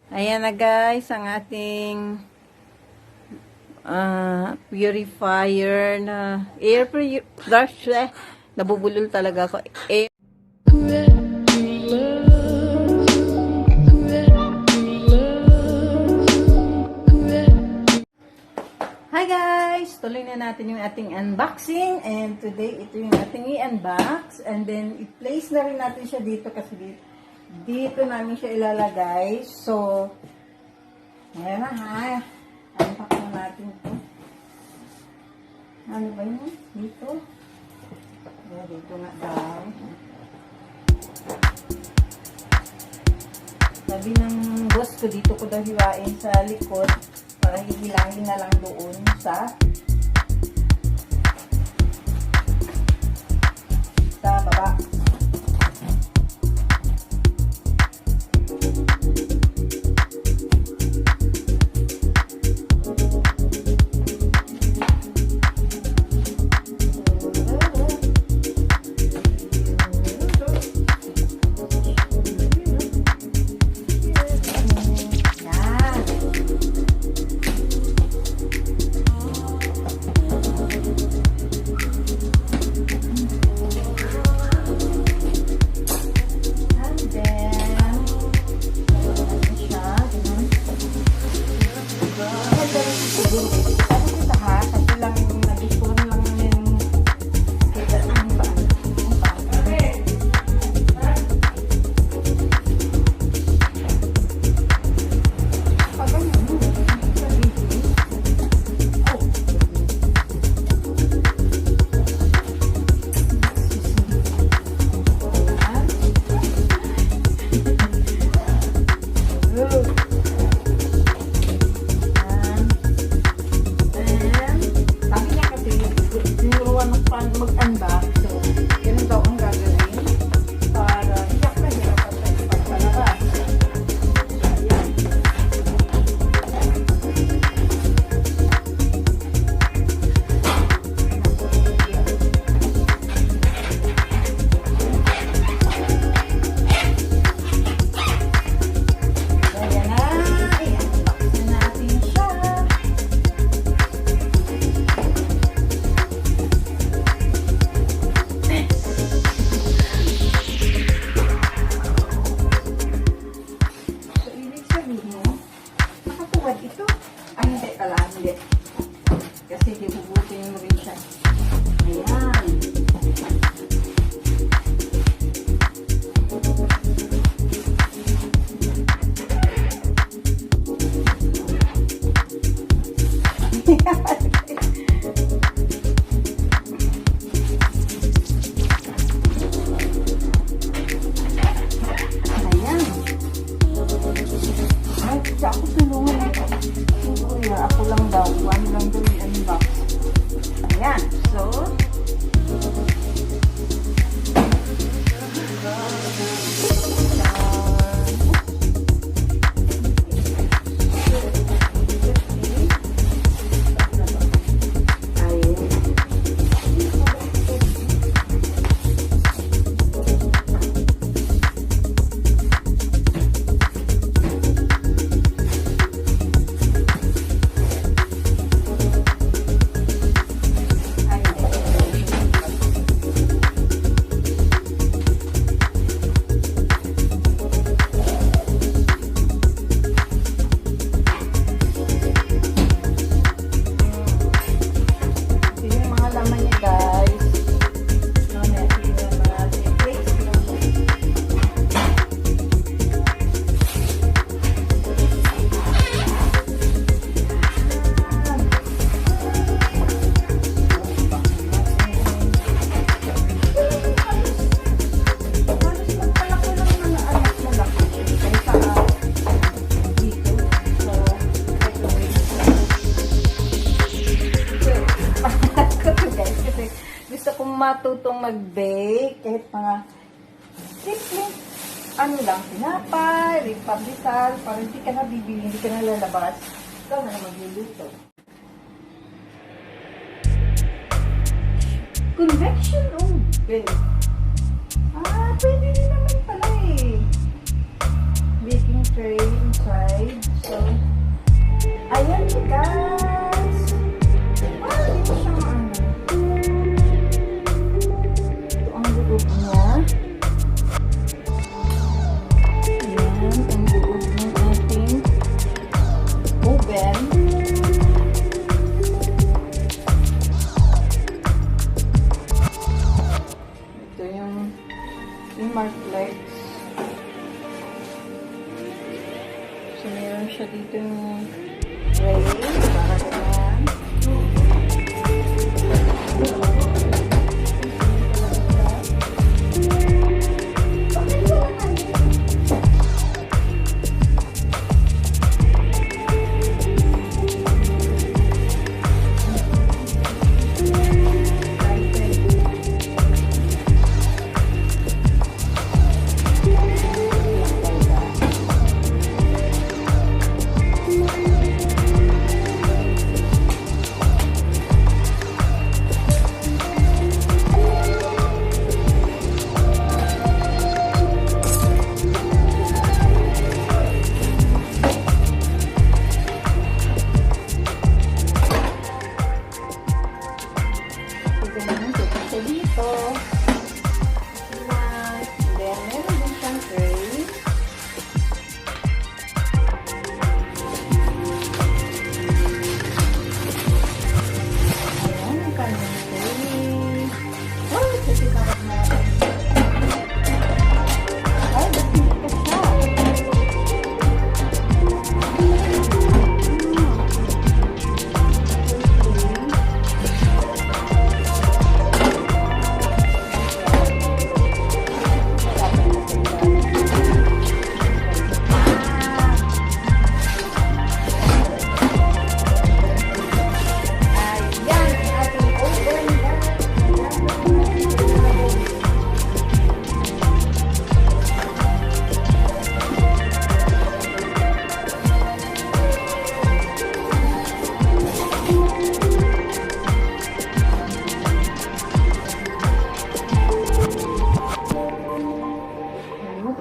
Ayan na guys, ang ating purifier na air purifier. Nabubulol talaga ako. Hi guys! Tuloy na natin yung ating unboxing. And today, ito yung ating i-unbox. And then, i-place na rin natin siya dito kasi dito namin siya ilalagay. So, ayan na ha. Unbox na natin ito. Ano ba yun? Dito. Ayan, dito nga daw. Sabi ng boss ko, dito ko daw hiwain sa likod para hihilangin na lang doon sa baba. Mag-unbox. So, ganun daw ang gagawin para iyak na hirap at pagpalabas. Ayan. Ayan na. I-unbox na natin siya. Ito. Ay, hindi pala. Hindi. Kasi dibubutin mo rin siya. Ayan. Ayan. Ay, ako tulungan ito. Ako lang daw. One lang daw yung unbox. Ayan. So, matutong mag-bake kahit mga simple ano lang, tinapay, pabisal, para hindi ka na bibili, hindi ka na lalabas, ikaw na magluluto. Convection oven. Pwede din naman pala eh. Baking tray inside. siya dito yung tray. Para ganyan.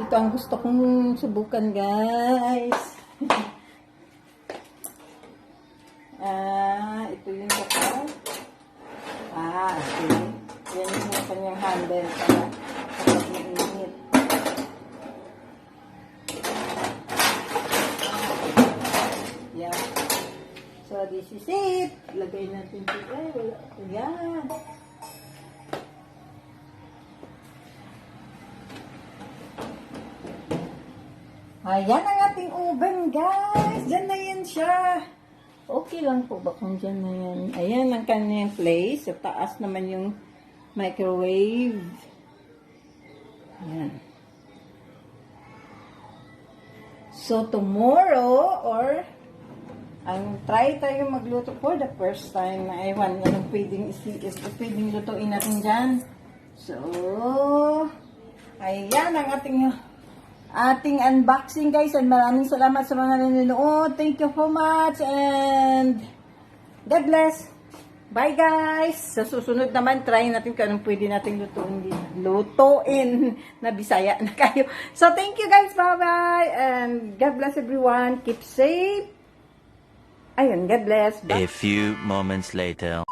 Ito ang gusto kong subukan, guys. Ito yung kapal. Okay. Yan yung kanyang handle para kapag mainit. Yeah. So, this is it. Lagay natin ito. Ay, wala. Yan. Ayan ang ating oven, guys. Diyan na yan siya. Okay lang po ba kung dyan na yan? Ayan ang kanyang place. Sa taas naman yung microwave. Ayan. So, tomorrow, or ang try tayo magluto for the first time na ewan, anong pwedeng lutuin natin dyan. So, ayan ang ating unboxing, guys, and maraming salamat sa mga nanonood. Thank you so much and God bless. Bye, guys. Sa susunod naman, try natin kung anong pwede natin lutuin na Bisaya na kayo. So, thank you, guys. Bye-bye and God bless everyone. Keep safe. Ayun, God bless. Bye. A few moments later.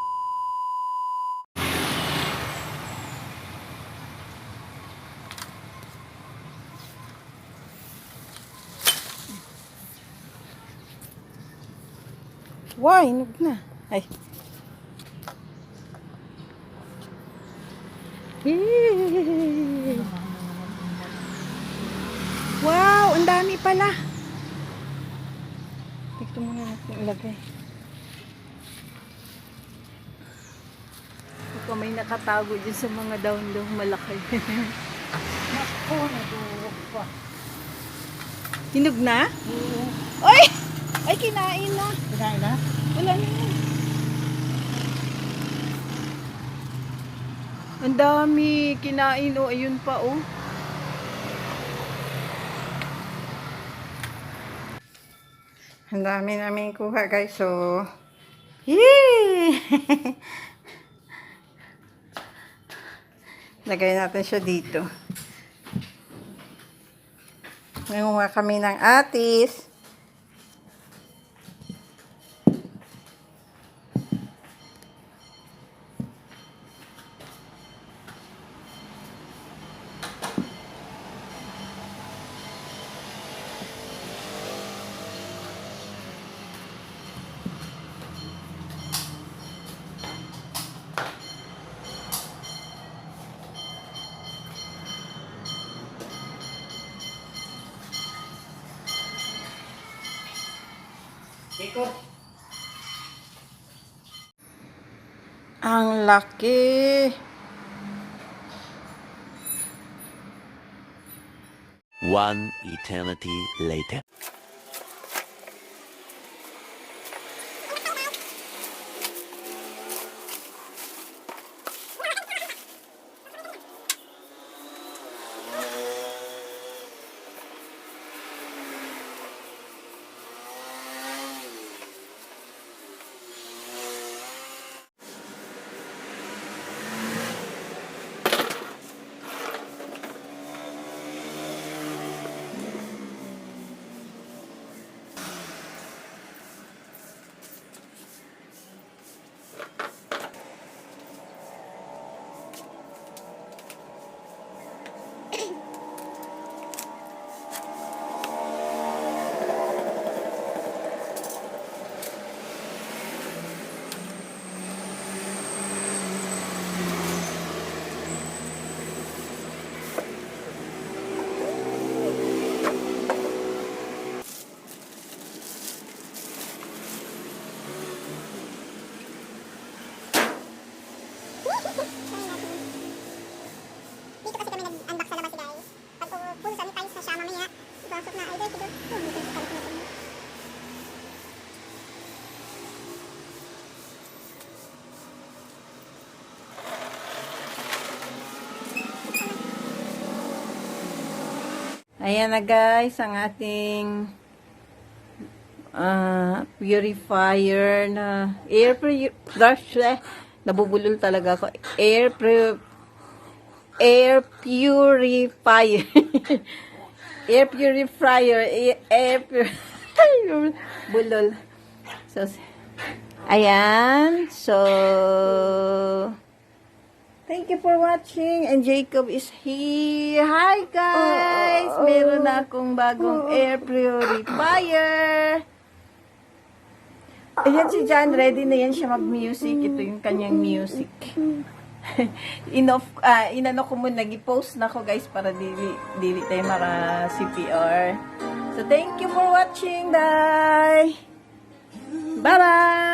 Wow, hinog na. Ay. Wow, ang dami pala. Ito muna natin ilagay. Ito may nakatago dyan sa mga daon-daon malaki. Nako, nadurog pa. Hinog na? Oy! Ay, kinain na. Kinain na? Wala na yan. Ang dami. Kinain, oh. Ayun pa, oh. Ang dami namin kuha, guys. So, yee! Lagay natin siya dito. Nangunga kami ng atis. Ikot. Ang laki. One eternity later. Dito kasi kami nag-unbox sa labas guys. Pag pulo sa tiles na siya mamaya, ipasok na ay dito. Ayan na guys, ang ating purifier na nabubulol talaga ako. Air purifier. Bulol. So, ayan. So, thank you for watching. And Jacob is here. Hi guys! Meron na akong bagong air purifier. Ayan si John. Ready na yan siya mag-music. Ito yung kanyang music. Inano ko muna. Nag-post na ko guys para dili tayo mara CPR. So thank you for watching. Bye! Bye-bye!